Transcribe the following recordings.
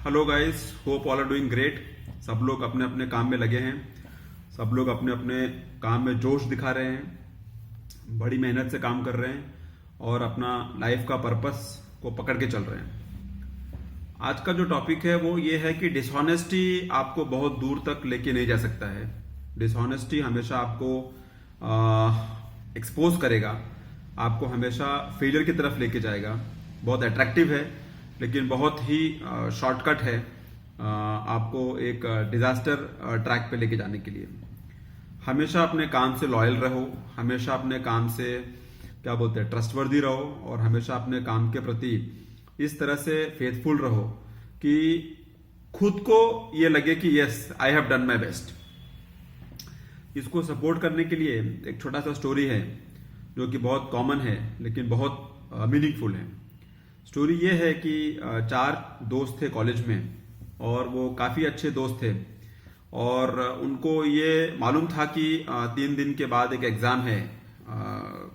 Hello guys, hope all are doing great. सब लोग अपने अपने काम में लगे हैं। सब लोग अपने अपने काम में जोश दिखा रहे हैं, बड़ी मेहनत से काम कर रहे हैं और अपना लाइफ का पर्पस को पकड़ के चल रहे हैं। आज का जो टॉपिक है वो ये है कि डिसऑनेस्टी आपको बहुत दूर तक लेके नहीं जा सकता है। डिसऑनेस्टी हमेशा आपको एक्सपोज करेगा, आपको हमेशा फेलियर की तरफ लेके जाएगा। बहुत अट्रैक्टिव है लेकिन बहुत ही शॉर्टकट है आपको एक डिजास्टर ट्रैक पे लेके जाने के लिए। हमेशा अपने काम से लॉयल रहो, हमेशा अपने काम से क्या बोलते हैं ट्रस्टवर्दी रहो और हमेशा अपने काम के प्रति इस तरह से फेथफुल रहो कि खुद को ये लगे कि yes I have done my best. इसको सपोर्ट करने के लिए एक छोटा सा स्टोरी है जो कि बहुत कॉमन है लेकिन बहुत मीनिंगफुल है। स्टोरी ये है कि 4 दोस्त थे कॉलेज में और वो काफ़ी अच्छे दोस्त थे और उनको ये मालूम था कि 3 दिन के बाद एक एग्ज़ाम है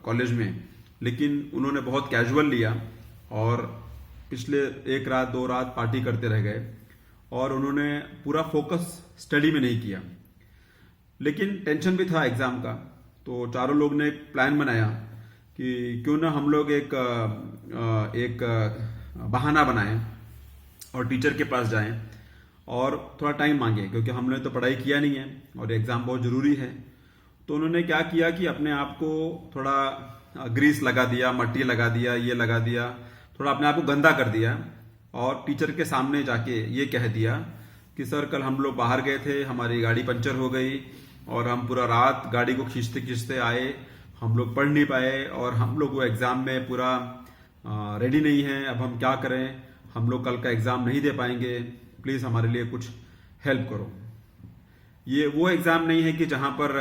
कॉलेज में, लेकिन उन्होंने बहुत कैजुअल लिया और पिछले 1 रात 2 रात पार्टी करते रह गए और उन्होंने पूरा फोकस स्टडी में नहीं किया। लेकिन टेंशन भी था एग्ज़ाम का, तो चारों लोग ने एक प्लान बनाया कि क्यों ना हम लोग एक बहाना बनाएं और टीचर के पास जाएं और थोड़ा टाइम मांगे, क्योंकि हमने तो पढ़ाई किया नहीं है और एग्ज़ाम बहुत ज़रूरी है। तो उन्होंने क्या किया कि अपने आप को थोड़ा ग्रीस लगा दिया, मट्टी लगा दिया, ये लगा दिया, थोड़ा अपने आप को गंदा कर दिया और टीचर के सामने जाके ये कह दिया कि सर कल हम लोग बाहर गए थे, हमारी गाड़ी पंचर हो गई और हम पूरा रात गाड़ी को खींचते खींचते आए, हम लोग पढ़ नहीं पाए और हम लोग वो एग्ज़ाम में पूरा रेडी नहीं है। अब हम क्या करें, हम लोग कल का एग्ज़ाम नहीं दे पाएंगे, प्लीज़ हमारे लिए कुछ हेल्प करो। ये वो एग्ज़ाम नहीं है कि जहाँ पर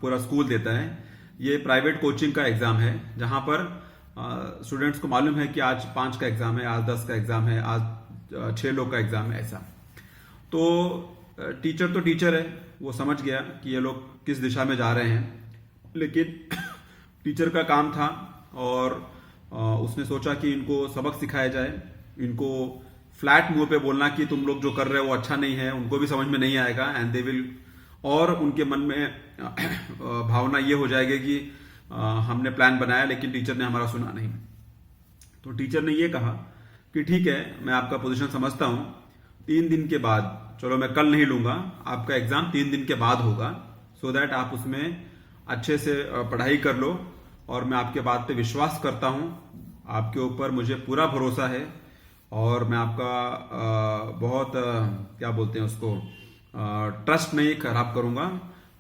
पूरा स्कूल देता है, ये प्राइवेट कोचिंग का एग्ज़ाम है जहाँ पर स्टूडेंट्स को मालूम है कि आज 5 का एग्ज़ाम है, आज 10 का एग्ज़ाम है, आज 6 लोग का एग्ज़ाम है। ऐसा तो टीचर तो टीचर है, वो समझ गया कि ये लोग किस दिशा में जा रहे हैं, लेकिन टीचर का काम था और उसने सोचा कि इनको सबक सिखाया जाए। इनको फ्लैट मुंह पे बोलना कि तुम लोग जो कर रहे हो वो अच्छा नहीं है, उनको भी समझ में नहीं आएगा एंड दे विल, और उनके मन में भावना ये हो जाएगी कि हमने प्लान बनाया लेकिन टीचर ने हमारा सुना नहीं। तो टीचर ने ये कहा कि ठीक है, मैं आपका पोजीशन समझता हूँ, 3 दिन के बाद, चलो मैं कल नहीं लूंगा, आपका एग्जाम 3 दिन के बाद होगा, सो दैट आप उसमें अच्छे से पढ़ाई कर लो और मैं आपके बात पे विश्वास करता हूँ, आपके ऊपर मुझे पूरा भरोसा है और मैं आपका बहुत क्या बोलते हैं उसको ट्रस्ट नहीं खराब करूंगा।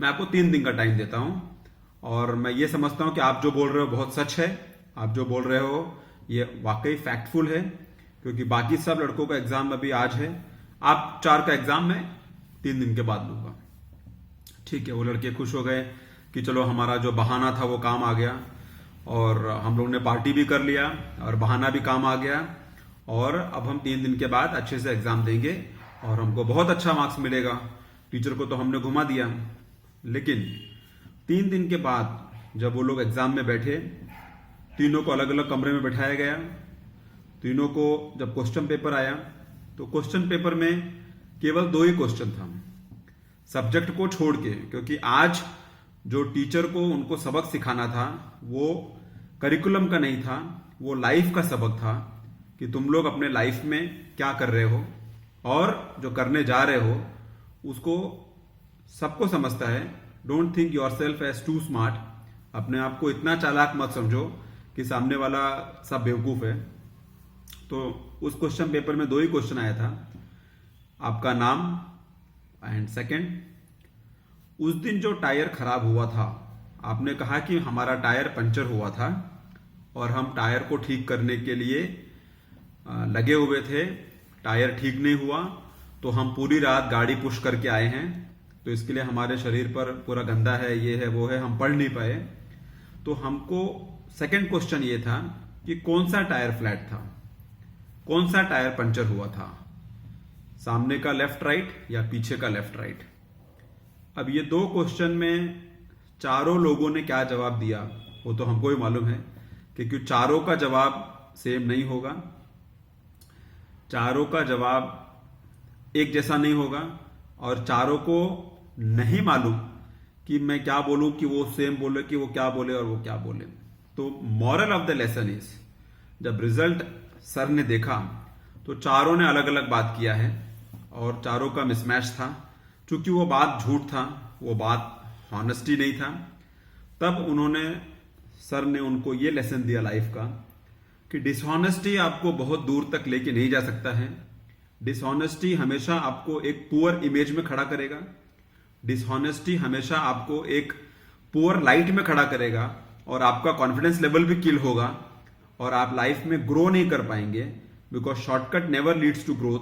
मैं आपको 3 दिन का टाइम देता हूँ और मैं ये समझता हूँ कि आप जो बोल रहे हो बहुत सच है, आप जो बोल रहे हो ये वाकई फैक्टफुल है, क्योंकि बाकी सब लड़कों का एग्जाम अभी आज है, आप 4 का एग्जाम मैं 3 दिन के बाद लूंगा। ठीक है, वो लड़के खुश हो गए कि चलो हमारा जो बहाना था वो काम आ गया और हम लोग ने पार्टी भी कर लिया और बहाना भी काम आ गया और अब हम 3 दिन के बाद अच्छे से एग्जाम देंगे और हमको बहुत अच्छा मार्क्स मिलेगा। टीचर को तो हमने घुमा दिया। लेकिन 3 दिन के बाद जब वो लोग एग्जाम में बैठे, तीनों को अलग अलग कमरे में बैठाया गया। तीनों को जब क्वेश्चन पेपर आया तो क्वेश्चन पेपर में केवल 2 ही क्वेश्चन था, सब्जेक्ट को छोड़ के, क्योंकि आज जो टीचर को उनको सबक सिखाना था वो करिकुलम का नहीं था, वो लाइफ का सबक था कि तुम लोग अपने लाइफ में क्या कर रहे हो और जो करने जा रहे हो उसको सबको समझता है। Don't think yourself as too smart, अपने आप को इतना चालाक मत समझो कि सामने वाला सब बेवकूफ है। तो उस क्वेश्चन पेपर में 2 ही क्वेश्चन आया था, आपका नाम एंड सेकंड, उस दिन जो टायर खराब हुआ था, आपने कहा कि हमारा टायर पंचर हुआ था और हम टायर को ठीक करने के लिए लगे हुए थे, टायर ठीक नहीं हुआ तो हम पूरी रात गाड़ी पुश करके आए हैं, तो इसके लिए हमारे शरीर पर पूरा गंदा है, ये है वो है, हम पढ़ नहीं पाए। तो हमको सेकंड क्वेश्चन ये था कि कौन सा टायर फ्लैट था, कौन सा टायर पंचर हुआ था, सामने का लेफ्ट राइट या पीछे का लेफ्ट राइट। अब ये 2 क्वेश्चन में चारों लोगों ने क्या जवाब दिया वो तो हमको ही मालूम है, क्योंकि चारों का जवाब सेम नहीं होगा। चारों का जवाब एक जैसा नहीं होगा और चारों को नहीं मालूम कि मैं क्या बोलूं कि वो सेम बोले कि वो क्या बोले और वो क्या बोले। तो moral of the lesson is, जब रिजल्ट सर ने देखा तो चारों ने अलग अलग बात किया है और चारों का मिसमैच था। क्योंकि वो बात झूठ था, वो बात हॉनेस्टी नहीं था, तब उन्होंने सर ने उनको ये लेसन दिया लाइफ का कि डिसऑनेस्टी आपको बहुत दूर तक लेके नहीं जा सकता है। डिसऑनेस्टी हमेशा आपको एक पुअर इमेज में खड़ा करेगा। डिसऑनेस्टी हमेशा आपको एक पुअर लाइट में खड़ा करेगा और आपका कॉन्फिडेंस लेवल भी किल होगा और आप लाइफ में ग्रो नहीं कर पाएंगे। Because shortcut never leads to growth,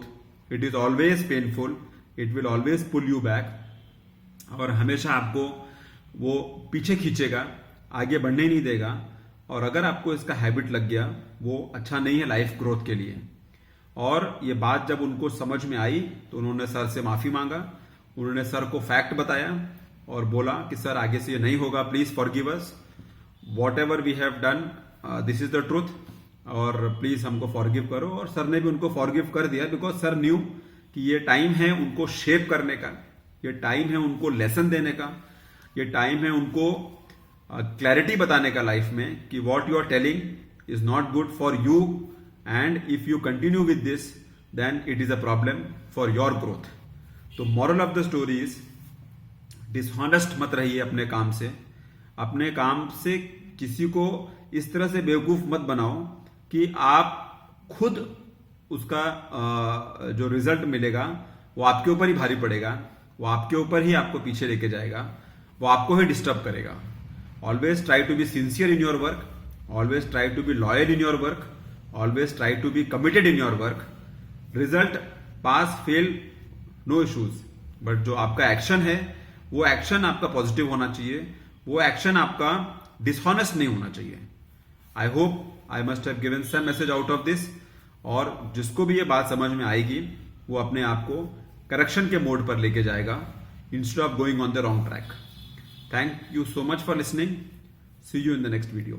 it is always painful, it will always pull you back और हमेशा आपको वो पीछे खींचेगा, आगे बढ़ने नहीं देगा। और अगर आपको इसका हैबिट लग गया, वो अच्छा नहीं है लाइफ ग्रोथ के लिए। और ये बात जब उनको समझ में आई तो उन्होंने सर से माफी मांगा, उन्होंने सर को फैक्ट बताया और बोला कि सर आगे से ये नहीं होगा, please forgive us, whatever we have done this is the truth और प्लीज हमको फॉरगिव करो। और सर ने भी उनको फॉरगिव कर दिया बिकॉज सर न्यू कि ये टाइम है उनको शेप करने का, ये टाइम है उनको लेसन देने का, ये टाइम है उनको क्लैरिटी बताने का लाइफ में कि what you are telling is not good for you and if you continue with this then it is a problem for your growth. तो moral of the story is, dishonest मत रहिए अपने काम से। अपने काम से किसी को इस तरह से बेवकूफ मत बनाओ कि आप खुद उसका जो रिजल्ट मिलेगा वो आपके ऊपर ही भारी पड़ेगा, वो आपके ऊपर ही आपको पीछे लेके जाएगा, वो आपको ही डिस्टर्ब करेगा। Always try to be sincere in your work, always try to be loyal in your work, always try to be committed in your work. Result pass fail no issues, but जो आपका action है वो action आपका positive होना चाहिए, वो action आपका dishonest नहीं होना चाहिए। I hope I must have given some message out of this. और जिसको भी ये बात समझ में आएगी वो अपने आप को करेक्शन के मोड पर लेके जाएगा instead of going on the wrong track. Thank you so much for listening. See you in the next video.